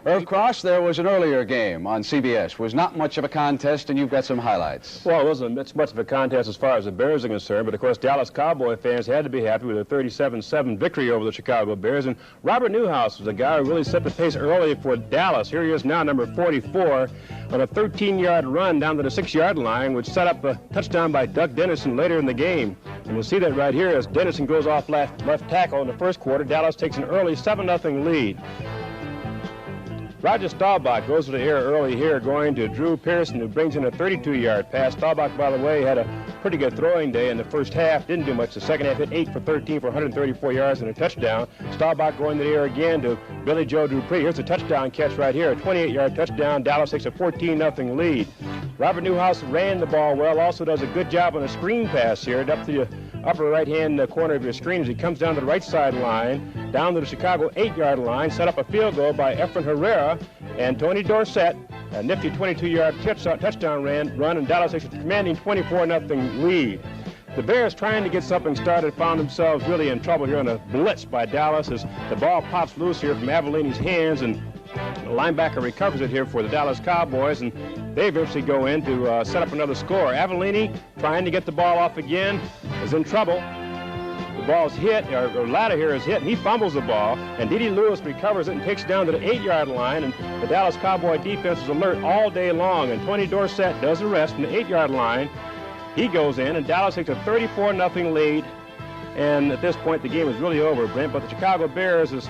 Irv Cross, there was an earlier game on CBS. Was not much of a contest, and you've got some highlights. Well, it wasn't much of a contest as far as the Bears are concerned, but of course Dallas Cowboy fans had to be happy with a 37-7 victory over the Chicago Bears. And Robert Newhouse was a guy who really set the pace early for Dallas. Here he is now, number 44, on a 13-yard run down to the 6-yard line, which set up a touchdown by Doug Dennison later in the game. And you'll see that right here as Dennison goes off left tackle in the first quarter. Dallas takes an early 7-0 lead. Roger Staubach goes to the air early here, going to Drew Pearson, who brings in a 32-yard pass. Staubach, by the way, had a pretty good throwing day in the first half. Didn't do much. The second half hit 8 for 13 for 134 yards and a touchdown. Staubach going to the air again to Billy Joe Dupree. Here's a touchdown catch right here, a 28-yard touchdown. Dallas takes a 14-0 lead. Robert Newhouse ran the ball well, also does a good job on a screen pass here, up to the upper right-hand corner of your screen as he comes down to the right sideline, down to the Chicago 8-yard line, set up a field goal by Efren Herrera, and Tony Dorsett, a nifty 22-yard touchdown run, and Dallas takes a commanding 24-0 lead. The Bears, trying to get something started, found themselves really in trouble here on a blitz by Dallas as the ball pops loose here from Avellini's hands, and the linebacker recovers it here for the Dallas Cowboys, and they eventually go in to set up another score. Avellini, trying to get the ball off again, is in trouble. The ball's hit, or ladder here is hit, and he fumbles the ball, and Dede Lewis recovers it and takes it down to the 8-yard line, and the Dallas Cowboy defense is alert all day long, and Tony Dorsett does the rest from the 8-yard line. He goes in, and Dallas takes a 34-0 lead, and at this point the game is really over, Brent, but the Chicago Bears, as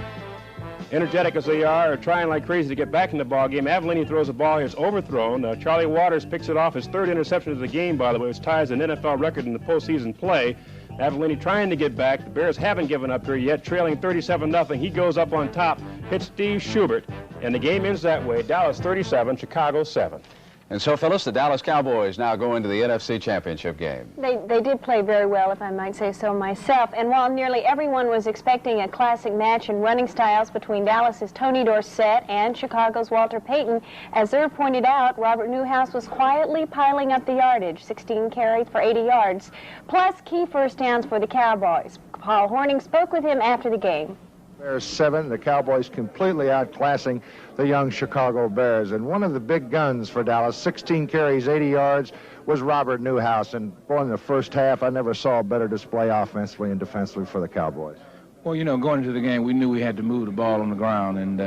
energetic as they are trying like crazy to get back in the ball game. Avellini throws the ball here. It's overthrown. Charlie Waters picks it off. His third interception of the game, by the way, which ties an NFL record in the postseason play. Avellini trying to get back. The Bears haven't given up here yet, trailing 37-0. He goes up on top, hits Steve Schubert, and the game ends that way. Dallas 37, Chicago 7. And so, Phyllis, the Dallas Cowboys now go into the NFC Championship game. They did play very well, if I might say so myself. And while nearly everyone was expecting a classic match in running styles between Dallas's Tony Dorsett and Chicago's Walter Payton, as Irv pointed out, Robert Newhouse was quietly piling up the yardage, 16 carries for 80 yards, plus key first downs for the Cowboys. Paul Hornung spoke with him after the game. Bears 7, the Cowboys completely outclassing the young Chicago Bears. And one of the big guns for Dallas, 16 carries, 80 yards, was Robert Newhouse. And boy, in the first half, I never saw a better display offensively and defensively for the Cowboys. Well, you know, going into the game, we knew we had to move the ball on the ground. And,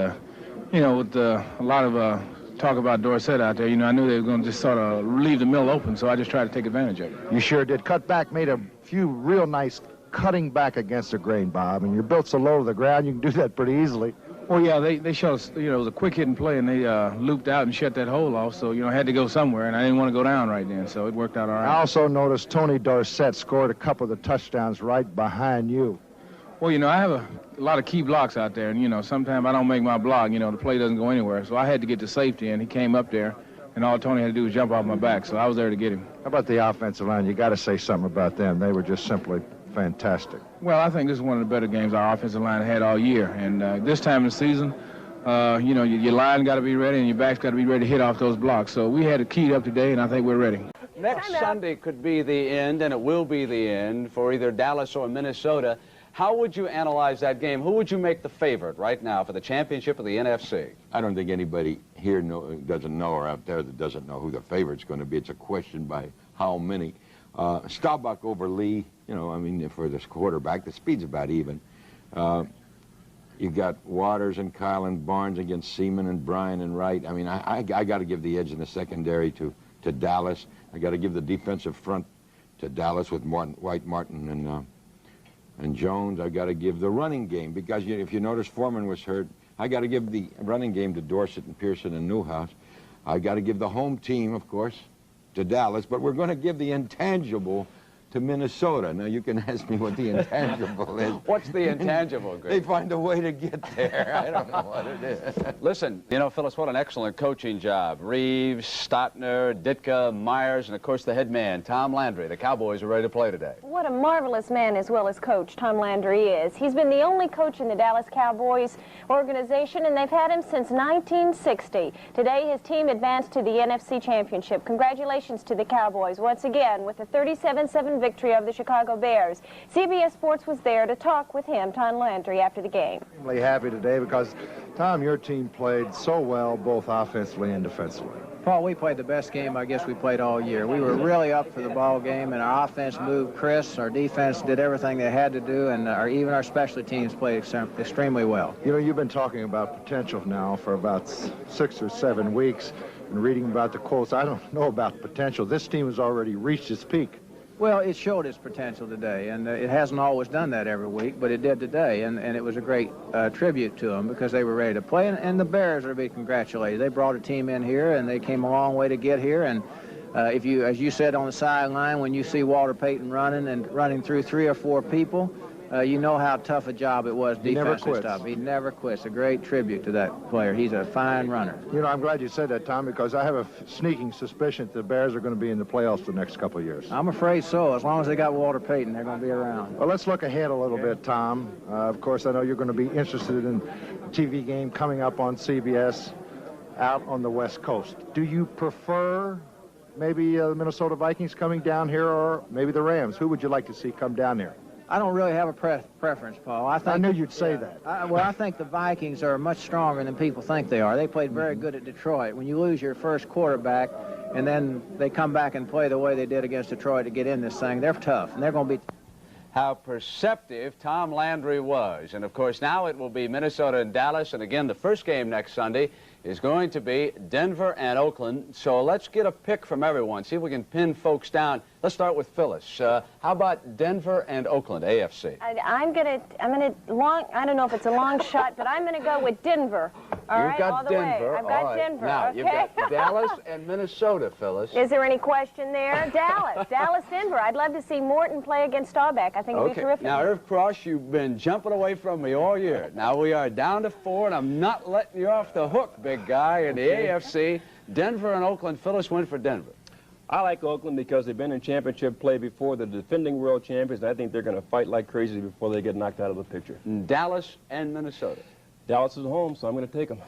you know, with a lot of talk about Dorsett out there, you know, I knew they were going to just sort of leave the mill open, so I just tried to take advantage of it. You sure did. Cut back, made a few real nice cutting back against the grain, Bob. I mean, you're built so low to the ground, you can do that pretty easily. Well, yeah, they showed us, you know, it was a quick hitting play, and they looped out and shut that hole off, so, you know, I had to go somewhere, and I didn't want to go down right then, so it worked out all right. I also noticed Tony Dorsett scored a couple of the touchdowns right behind you. Well, you know, I have a lot of key blocks out there, and, you know, sometimes I don't make my block, you know, the play doesn't go anywhere, so I had to get to safety, and he came up there, and all Tony had to do was jump off my back, so I was there to get him. How about the offensive line? You got to say something about them. They were just simply fantastic. Well, I think this is one of the better games our offensive line had all year. And this time of the season, you know, your line got to be ready and your back's got to be ready to hit off those blocks. So we had it keyed up today, and I think we're ready. Next Sunday could be the end, and it will be the end for either Dallas or Minnesota. How would you analyze that game? Who would you make the favorite right now for the championship of the NFC? I don't think anybody here doesn't know, or out there that doesn't know who the favorite's going to be. It's a question by how many. Staubach over Lee, you know, I mean, for this quarterback, the speed's about even. You've got Waters and Kyle and Barnes against Seaman and Bryan and Wright. I mean, I got to give the edge in the secondary to Dallas. I got to give the defensive front to Dallas with White, Martin, and Jones. I got to give the running game, because if you notice Foreman was hurt. I got to give the running game to Dorsett and Pearson and Newhouse. I got to give the home team, of course, to Dallas, but we're going to give the intangible to Minnesota. Now, you can ask me what the intangible is. What's the intangible, Greg? They find a way to get there. I don't know what it is. Listen, you know, Phyllis, what an excellent coaching job. Reeves, Stotner, Ditka, Myers, and, of course, the head man, Tom Landry. The Cowboys are ready to play today. What a marvelous man as well as coach Tom Landry is. He's been the only coach in the Dallas Cowboys organization, and they've had him since 1960. Today, his team advanced to the NFC Championship. Congratulations to the Cowboys once again with a 37-7 6-1 victory of the Chicago Bears. CBS Sports was there to talk with him, Tom Landry, after the game. I'm really happy today because, Tom, your team played so well both offensively and defensively. Paul, we played the best game I guess we played all year. We were really up for the ball game, and our offense moved crisp. Our defense did everything they had to do, and even our special teams played extremely well. You know, you've been talking about potential now for about 6 or 7 weeks and reading about the quotes. I don't know about potential. This team has already reached its peak. Well, it showed its potential today, and it hasn't always done that every week, but it did today, and it was a great tribute to them because they were ready to play, and the Bears are to be congratulated. They brought a team in here, and they came a long way to get here, and if you, as you said on the sideline, when you see Walter Payton running through 3 or 4 people, you know how tough a job it was defensively stuff. He never quits. A great tribute to that player. He's a fine runner. You know, I'm glad you said that, Tom, because I have a sneaking suspicion that the Bears are going to be in the playoffs the next couple of years. I'm afraid so. As long as they got Walter Payton, they're going to be around. Well, let's look ahead a little bit, Tom. Of course, I know you're going to be interested in a TV game coming up on CBS out on the West Coast. Do you prefer maybe the Minnesota Vikings coming down here or maybe the Rams? Who would you like to see come down here? I don't really have a preference, Paul. I knew you'd say that. Well, I think the Vikings are much stronger than people think they are. They played very good at Detroit. When you lose your first quarterback and then they come back and play the way they did against Detroit to get in this thing, they're tough, and they're going to be... How perceptive Tom Landry was. And, of course, now it will be Minnesota and Dallas. And, again, the first game next Sunday is going to be Denver and Oakland. So let's get a pick from everyone, see if we can pin folks down. Let's start with Phyllis. How about Denver and Oakland, AFC? I don't know if it's a long shot, but I'm gonna go with Denver. All right, all the way. I've got Denver. Now, okay. you've got Dallas and Minnesota, Phyllis. Is there any question there? Dallas, Denver. I'd love to see Morton play against Staubach. I think it'd be terrific. Now, Irv Cross, you've been jumping away from me all year. Now we are down to 4, and I'm not letting you off the hook, big guy. In the AFC, Denver and Oakland. Phyllis win for Denver. I like Oakland because they've been in championship play before. They're defending world champions, and I think they're going to fight like crazy before they get knocked out of the picture. Dallas and Minnesota. Dallas is home, so I'm going to take them.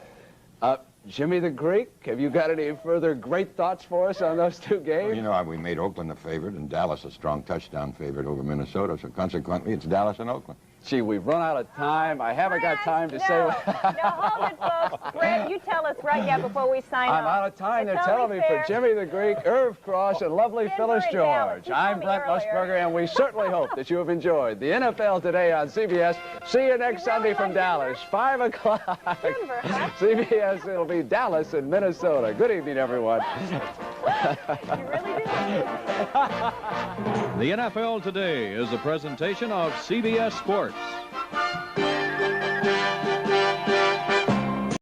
Jimmy the Greek, have you got any further great thoughts for us on those 2 games? Well, you know, we made Oakland a favorite and Dallas a strong touchdown favorite over Minnesota, so consequently it's Dallas and Oakland. Gee, we've run out of time. I haven't got time to say what... No, hold it, folks. Brad, you tell us right now before we sign off. I'm out of time. They're telling me for Jimmy the Greek, Irv Cross, and lovely Phyllis George. I'm Brent Musburger, and we certainly hope that you have enjoyed the NFL Today on CBS. See you next Sunday from Dallas, 5 o'clock. Denver, huh? CBS, it'll be Dallas and Minnesota. Good evening, everyone. You really do? The NFL Today is a presentation of CBS Sports.